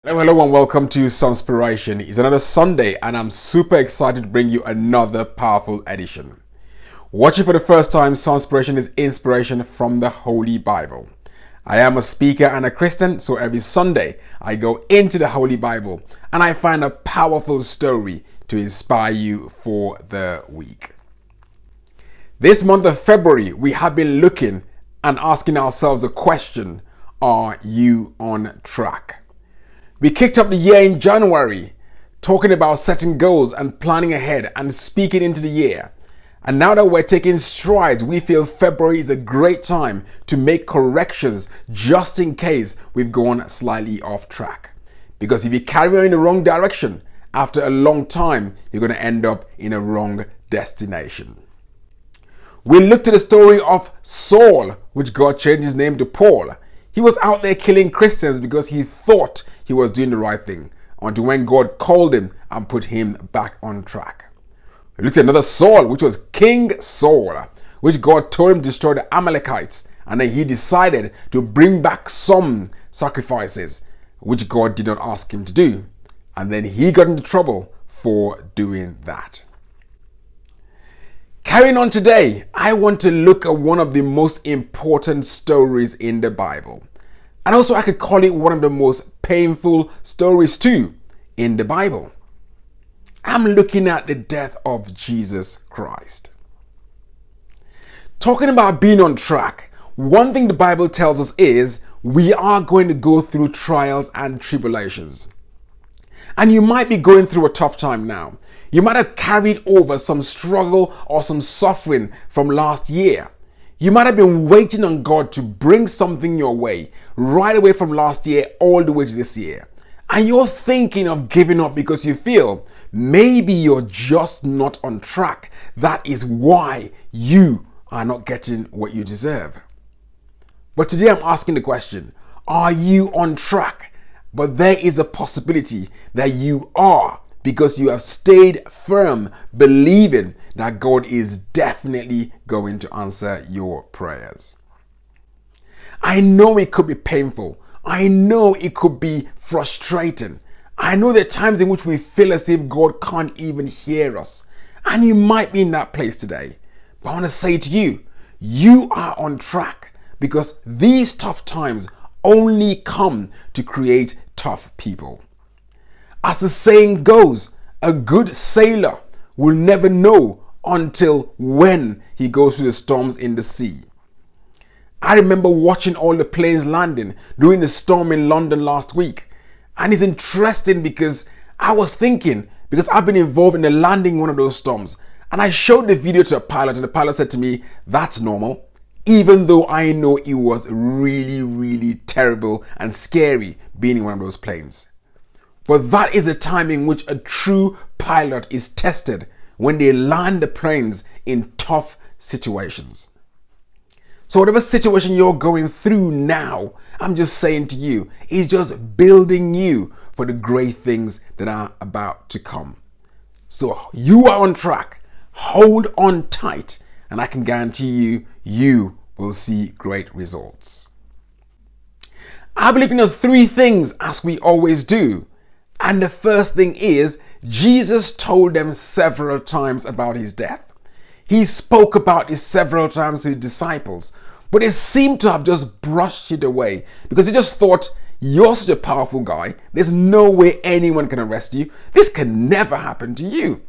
Hello and welcome to Sunspiration. It's another Sunday and I'm super excited to bring you another powerful edition. Watching for the first time, Sunspiration is inspiration from the Holy Bible. I am a speaker and a Christian, so every Sunday I go into the Holy Bible and I find a powerful story to inspire you for the week. This month of February, we have been looking and asking ourselves a question: are you on track? We kicked up the year in January, talking about setting goals and planning ahead and speaking into the year. And now that we're taking strides, we feel February is a great time to make corrections just in case we've gone slightly off track. Because if you carry on in the wrong direction, after a long time, you're going to end up in a wrong destination. We looked at the story of Saul, which God changed his name to Paul. He was out there killing Christians because he thought he was doing the right thing, until when God called him and put him back on track. We looked at another Saul, which was King Saul, which God told him to destroy the Amalekites, and then he decided to bring back some sacrifices, which God did not ask him to do. And then he got into trouble for doing that. Carrying on today, I want to look at one of the most important stories in the Bible. And also I could call it one of the most painful stories too in the Bible. I'm looking at the death of Jesus Christ. Talking about being on track, one thing the Bible tells us is we are going to go through trials and tribulations. And you might be going through a tough time now. You might have carried over some struggle or some suffering from last year. You might have been waiting on God to bring something your way right away from last year all the way to this year. And you're thinking of giving up because you feel maybe you're just not on track. That is why you are not getting what you deserve. But today I'm asking the question, are you on track? But there is a possibility that you are, because you have stayed firm, believing that God is definitely going to answer your prayers. I know it could be painful. I know it could be frustrating. I know there are times in which we feel as if God can't even hear us. And you might be in that place today. But I want to say to you, you are on track, because these tough times only come to create tough people. As the saying goes, a good sailor will never know until when he goes through the storms in the sea. I remember watching all the planes landing during the storm in London last week. And it's interesting because I was thinking, because I've been involved in the landing one of those storms, and I showed the video to a pilot and the pilot said to me, that's normal. Even though I know it was really, really terrible and scary being in one of those planes. But that is a time in which a true pilot is tested, when they land the planes in tough situations. So whatever situation you're going through now, I'm just saying to you, is just building you for the great things that are about to come. So you are on track. Hold on tight, and I can guarantee you, you will see great results. I'll be looking at three things as we always do. And the first thing is, Jesus told them several times about his death. He spoke about it several times to his disciples, but they seemed to have just brushed it away because they just thought, you're such a powerful guy. There's no way anyone can arrest you. This can never happen to you.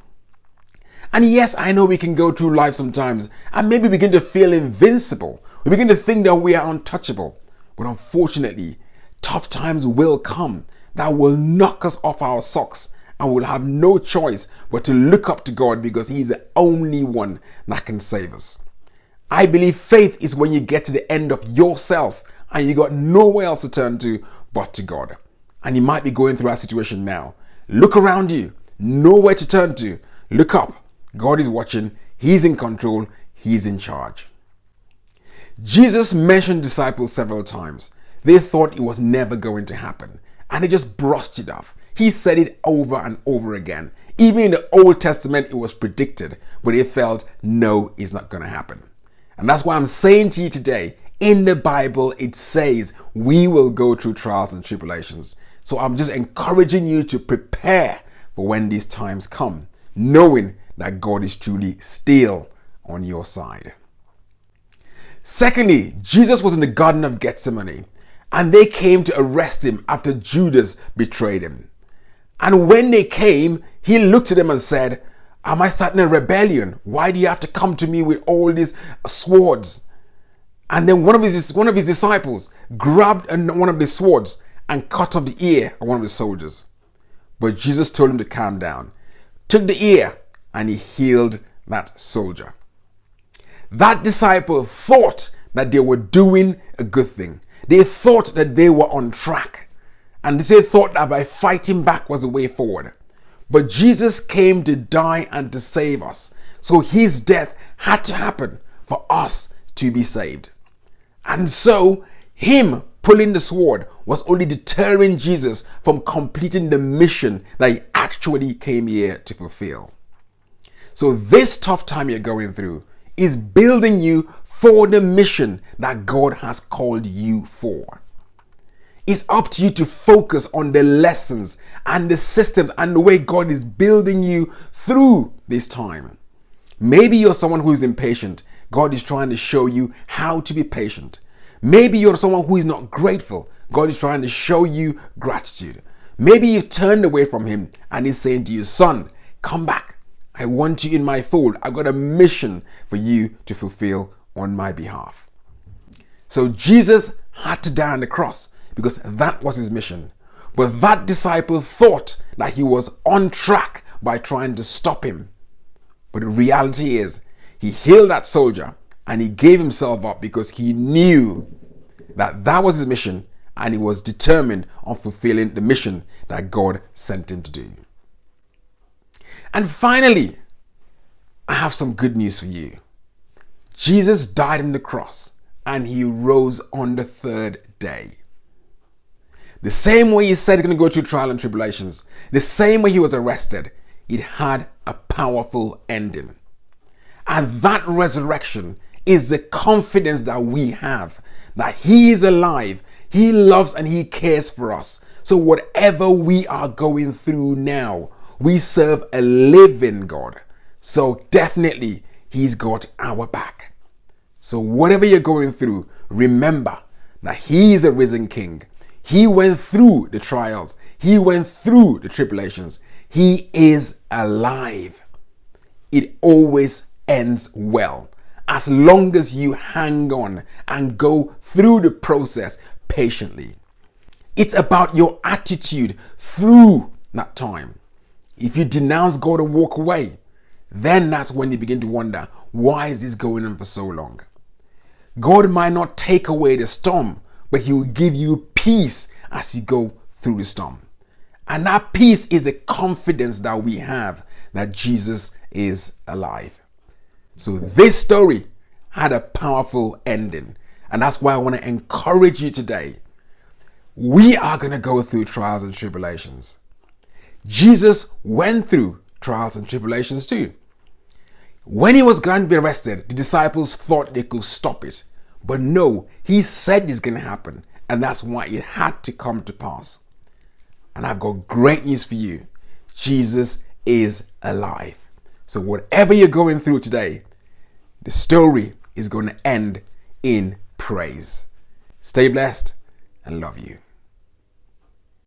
And yes, I know we can go through life sometimes and maybe begin to feel invincible. We begin to think that we are untouchable. But unfortunately, tough times will come that will knock us off our socks, and we'll have no choice but to look up to God, because he's the only one that can save us. I believe faith is when you get to the end of yourself and you got nowhere else to turn to but to God. And you might be going through that situation now. Look around you, nowhere to turn to. Look up. God is watching. He's in control. He's in charge. Jesus mentioned disciples several times. They thought it was never going to happen, and they just brushed it off. He said it over and over again. Even in the Old Testament, it was predicted, but they felt, no, it's not going to happen. And that's why I'm saying to you today, In the Bible, it says we will go through trials and tribulations. So I'm just encouraging you to prepare for when these times come, knowing that God is truly still on your side. Secondly, Jesus was in the Garden of Gethsemane, and they came to arrest him after Judas betrayed him. And when they came, he looked at them and said, am I starting a rebellion? Why do you have to come to me with all these swords? And then one of his disciples grabbed one of the swords and cut off the ear of one of the soldiers. But Jesus told him to calm down, took the ear, and he healed that soldier. That disciple thought that they were doing a good thing. They thought that they were on track. And they thought that by fighting back was the way forward. But Jesus came to die and to save us. So his death had to happen for us to be saved. And so him pulling the sword was only deterring Jesus from completing the mission that he actually came here to fulfill. So this tough time you're going through is building you for the mission that God has called you for. It's up to you to focus on the lessons and the systems and the way God is building you through this time. Maybe you're someone who is impatient. God is trying to show you how to be patient. Maybe you're someone who is not grateful. God is trying to show you gratitude. Maybe you've turned away from him and he's saying to you, son, come back. I want you in my fold. I've got a mission for you to fulfill on my behalf. So Jesus had to die on the cross because that was his mission. But that disciple thought that he was on track by trying to stop him. But the reality is, he healed that soldier and he gave himself up because he knew that that was his mission and he was determined on fulfilling the mission that God sent him to do. And finally, I have some good news for you. Jesus died on the cross and he rose on the third day. The same way he said he's going to go through trial and tribulations, the same way he was arrested, it had a powerful ending. And that resurrection is the confidence that we have that he is alive, he loves and he cares for us. So whatever we are going through now, we serve a living God. So definitely he's got our back. So whatever you're going through, remember that he is a risen king. He went through the trials. He went through the tribulations. He is alive. It always ends well as long as you hang on and go through the process patiently. It's about your attitude through that time. If you denounce God and walk away, then that's when you begin to wonder, why is this going on for so long? God might not take away the storm, but he will give you peace as you go through the storm. And that peace is a confidence that we have that Jesus is alive. So this story had a powerful ending. And that's why I want to encourage you today. We are going to go through trials and tribulations. Jesus went through trials and tribulations too. When he was going to be arrested, the disciples thought they could stop it. But no, he said it's going to happen. And that's why it had to come to pass. And I've got great news for you. Jesus is alive. So whatever you're going through today, the story is going to end in praise. Stay blessed and love you.